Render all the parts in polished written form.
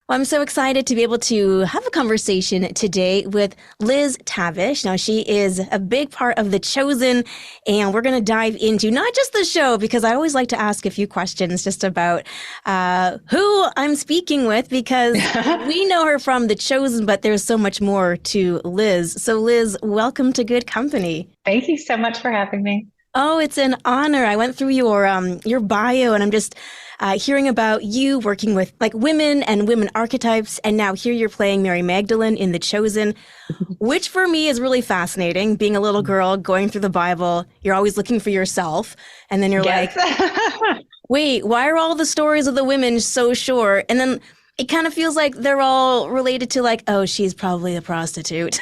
Well, I'm so excited to be able to have a conversation today with Liz Tabish. Now, she is a big part of The Chosen, and we're going to dive into not just the show, because I always like to ask a few questions just about who I'm speaking with, because we know her from The Chosen, but there's so much more to Liz. So, Liz, welcome to Good Company. Thank you so much for having me. Oh, it's an honor. I went through your bio, and I'm just hearing about you working with like women and women archetypes, and now here you're playing Mary Magdalene in The Chosen, which for me is really fascinating. Being a little girl going through the Bible, you're always looking for yourself, and then you're Yes. like, wait, why are all the stories of the women so short? And then it kind of feels like they're all related to like, oh, she's probably a prostitute.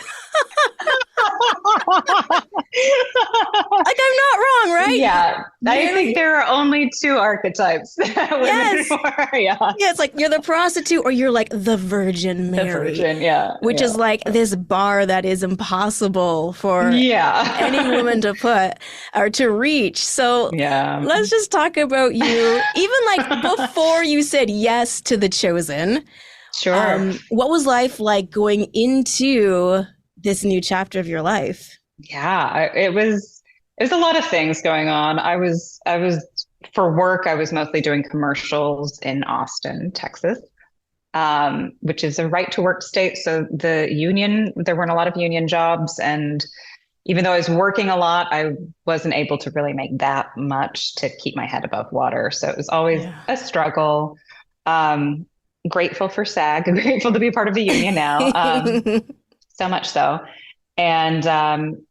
Like I'm not wrong, right? Yeah, I Mary, think there are only two archetypes women yes. are. Yeah, Yeah, it's like you're the prostitute or you're like the Virgin the Mary, virgin. Yeah, which yeah, is like this bar that is impossible for any yeah, woman to put or to reach. So yeah. let's just talk about you. Even like before you said yes to The Chosen, Sure. what was life like going into this new chapter of your life? Yeah, it was a lot of things going on. I was for work. I was mostly doing commercials in Austin, Texas, which is a right to work state. So there weren't a lot of union jobs, and even though I was working a lot, I wasn't able to really make that much to keep my head above water. So it was always Yeah. a struggle. Um, Grateful for SAG, grateful to be part of the union now. So much so. And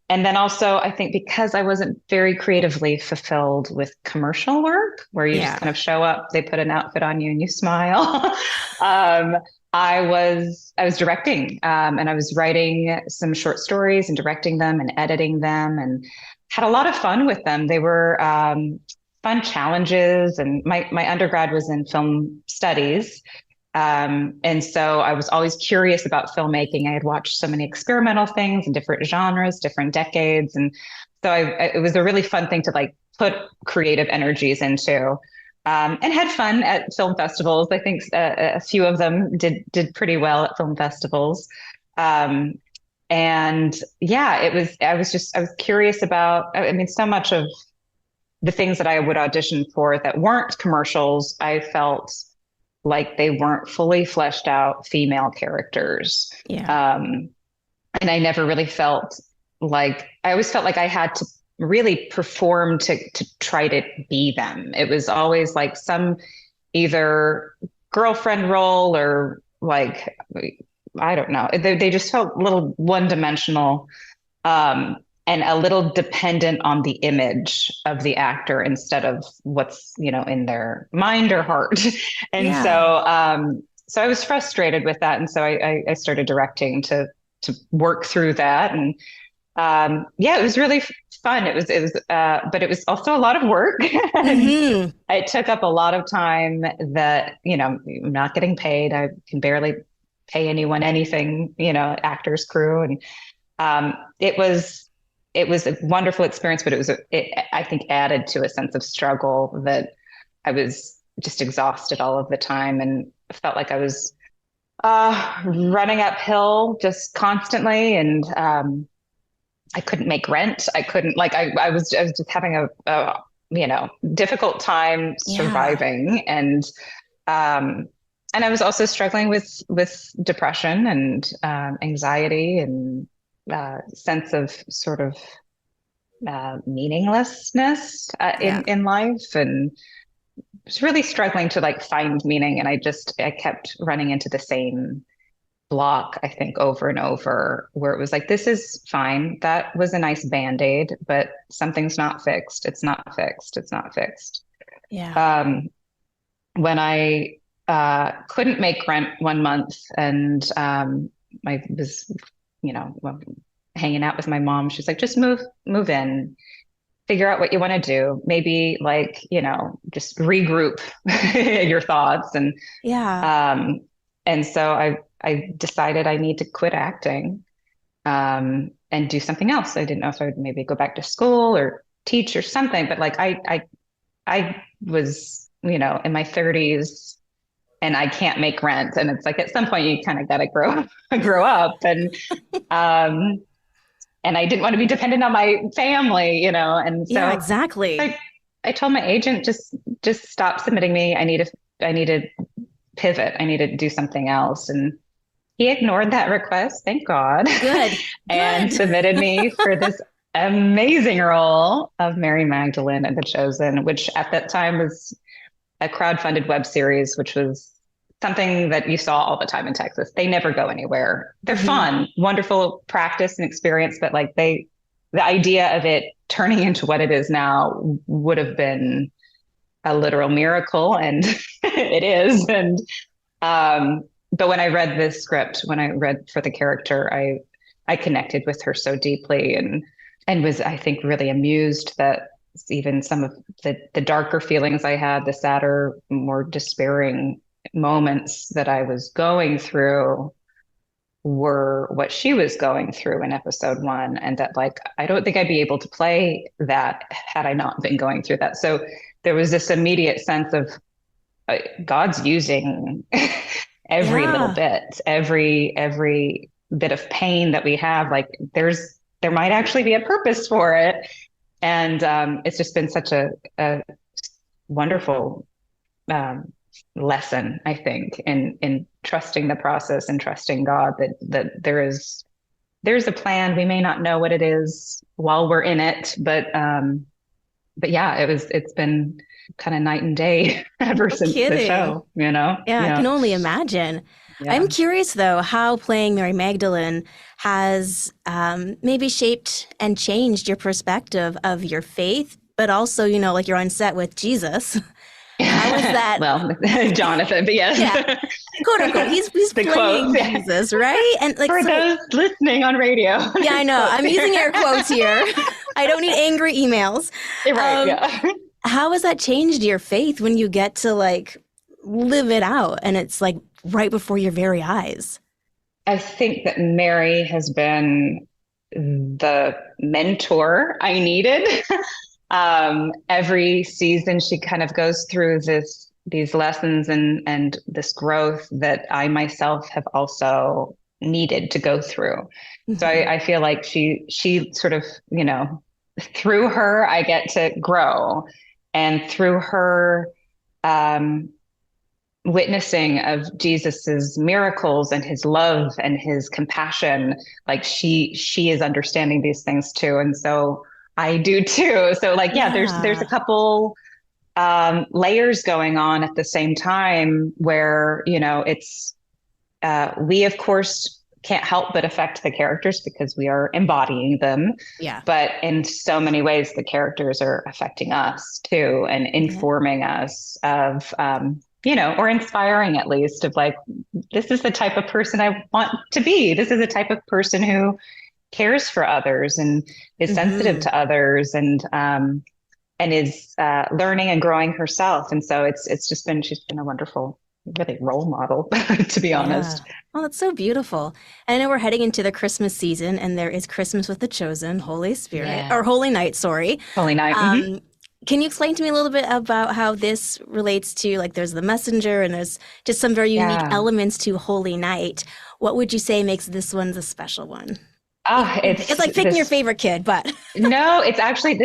then also I think because I wasn't very creatively fulfilled with commercial work, where you just Yeah. kind of show up, they put an outfit on you and you smile. um, I was directing, and I was writing some short stories and directing them and editing them and had a lot of fun with them. They were fun challenges, and my undergrad was in film studies. And so I was always curious about filmmaking. I had watched so many experimental things in different genres, different decades. And so it was a really fun thing to like put creative energies into, and had fun at film festivals. I think a few of them did pretty well at film festivals. Um, and yeah, I was curious about, I mean, so much of the things that I would audition for that weren't commercials, I felt like they weren't fully fleshed out female characters. Yeah. Um, and I never really felt like I always felt like I had to really perform to try to be them. It was always like some either girlfriend role or like I don't know. They just felt a little one dimensional, um, and a little dependent on the image of the actor instead of what's, in their mind or heart. And Yeah. so I was frustrated with that. And so I started directing to work through that. And yeah, it was really fun. But it was also a lot of work. And Hmm. it took up a lot of time that, I'm not getting paid. I can barely pay anyone anything, actors, crew. And it was a wonderful experience, but I think added to a sense of struggle that I was just exhausted all of the time and felt like I was running uphill just constantly. And I couldn't make rent. I couldn't like I was just having a difficult time Yeah. surviving. And I was also struggling with depression and anxiety and sense of sort of meaninglessness Yeah. in life, and was really struggling to like find meaning. And I kept running into the same block, I think, over and over, where it was like, this is fine. That was a nice band-aid, but something's not fixed. It's not fixed. It's not fixed. Yeah. Um, when I couldn't make rent one month, and I was, well, hanging out with my mom. She's like, just move in, figure out what you want to do. Maybe like, just regroup your thoughts. Yeah. Um, and so I decided I need to quit acting, and do something else. I didn't know if I would maybe go back to school or teach or something, but like I was, in my 30s, and I can't make rent. And it's like, at some point you kind of got to grow up. Um, and I didn't want to be dependent on my family, And Yeah, so exactly. I told my agent, just stop submitting me. I need to pivot. I need to do something else. And he ignored that request, thank God, Good. and Good. submitted me for this amazing role of Mary Magdalene in The Chosen, which at that time was a crowdfunded web series, which was something that you saw all the time in Texas. They never go anywhere. They're Hmm. fun, wonderful practice and experience, but like the idea of it turning into what it is now would have been a literal miracle, and it is. And um, but when I read this script, when I read for the character, I connected with her so deeply, and was, I think, really amused that even some of the darker feelings I had, the sadder, more despairing moments that I was going through were what she was going through in episode one. And that, like, I don't think I'd be able to play that had I not been going through that. So there was this immediate sense of God's using every little Yeah. bit, every bit of pain that we have. Like, there might actually be a purpose for it. And it's just been such a wonderful um, lesson, I think, in trusting the process and trusting God, that there's a plan. We may not know what it is while we're in it, but yeah, it's been kind of night and day ever No since the kidding. show, you know? Yeah, I can Yeah. only imagine. Yeah. I'm curious though how playing Mary Magdalene has maybe shaped and changed your perspective of your faith, but also, like you're on set with Jesus. How is that? Well, Jonathan, but Yeah, yes, quote unquote. He's the quotes. playing Yeah. Jesus, right? And like For so. those listening on radio, Yeah, I there's know. quotes I'm using air quotes here. I don't need angry emails. Right. Um, Yeah. how has that changed your faith when you get to like live it out and it's like right before your very eyes? I think that Mary has been the mentor I needed. Every season, she kind of goes through these lessons and this growth that I myself have also needed to go through. So Hmm. I feel like she sort of, through her, I get to grow, and through her, um, witnessing of Jesus's miracles and his love and his compassion, like she is understanding these things too, and so I do too. So like, yeah, there's a Yeah. couple layers going on at the same time where it's we of course can't help but affect the characters because we are embodying them, Yeah. but in so many ways the characters are affecting us too and Yeah. informing us of or inspiring, at least, of like, this is the type of person I want to be. This is the type of person who cares for others and is sensitive Hmm. to others, and is learning and growing herself. And so she's been a wonderful, really, role model, to be Yeah. honest. Oh, that's so beautiful. And I know we're heading into the Christmas season, and there is Christmas with the Chosen, Holy Spirit, Yeah. or Holy Night, sorry. Holy night. Mm-hmm. Um, can you explain to me a little bit about how this relates to, like, there's the messenger and there's just some very unique Yeah. elements to Holy Night. What would you say makes this one the special one? Ah, It's it's like picking your this. favorite kid, but No, it's actually,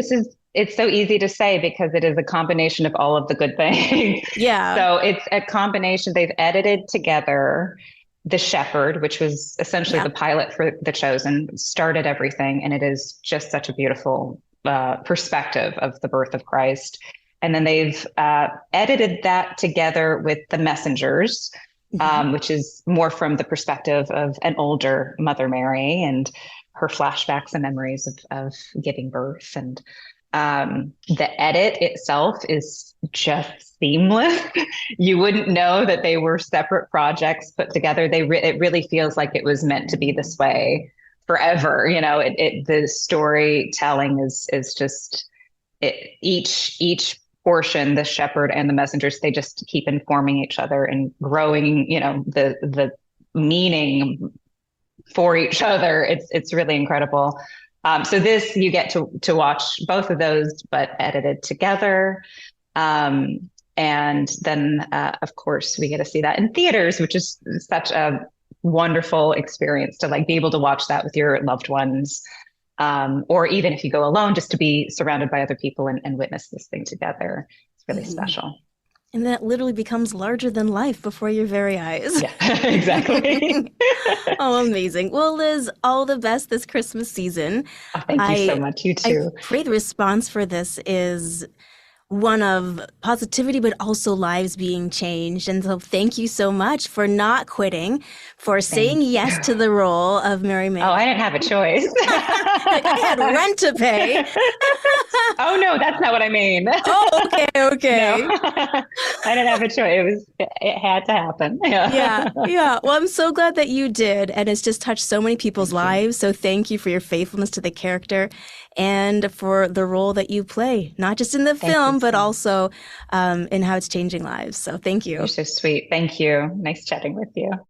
it's so easy to say because it is a combination of all of the good things. yeah, So it's a combination. They've edited together The Shepherd, which was essentially yeah. the pilot for The Chosen, started everything. And it is just such a beautiful perspective of the birth of Christ. And then they've edited that together with The Messengers, Hmm. which is more from the perspective of an older Mother Mary and her flashbacks and memories of giving birth. And the edit itself is just seamless. You wouldn't know that they were separate projects put together. It really feels like it was meant to be this way forever. The storytelling is just each portion, the shepherd and the messengers, they just keep informing each other and growing, the meaning for each other. It's really incredible. So you get to watch both of those, but edited together. Um, And then, of course, we get to see that in theaters, which is such a wonderful experience to like be able to watch that with your loved ones. Or even if you go alone, just to be surrounded by other people and witness this thing together. It's really Mhm. special. And that literally becomes larger than life before your very eyes. Yeah, exactly. Oh, amazing. Well, Liz, all the best this Christmas season. Oh, thank you so I much. You I too. pray the response for this is one of positivity, but also lives being changed. And so thank you so much for not quitting, for saying Thank you. yes to the role of Mary Oh, I Magdalene. didn't have a choice. Like, I had rent to pay. Oh no, that's not what I mean. Oh, okay, No, okay. I didn't have a choice. It had to happen. Yeah, Yeah. yeah. Well, I'm so glad that you did. And it's just touched so many people's Thank you. lives. So thank you for your faithfulness to the character and for the role that you play, not just in the Thank you film, but so much. also in how it's changing lives. So thank You're you. so sweet. Thank you. Nice chatting with you.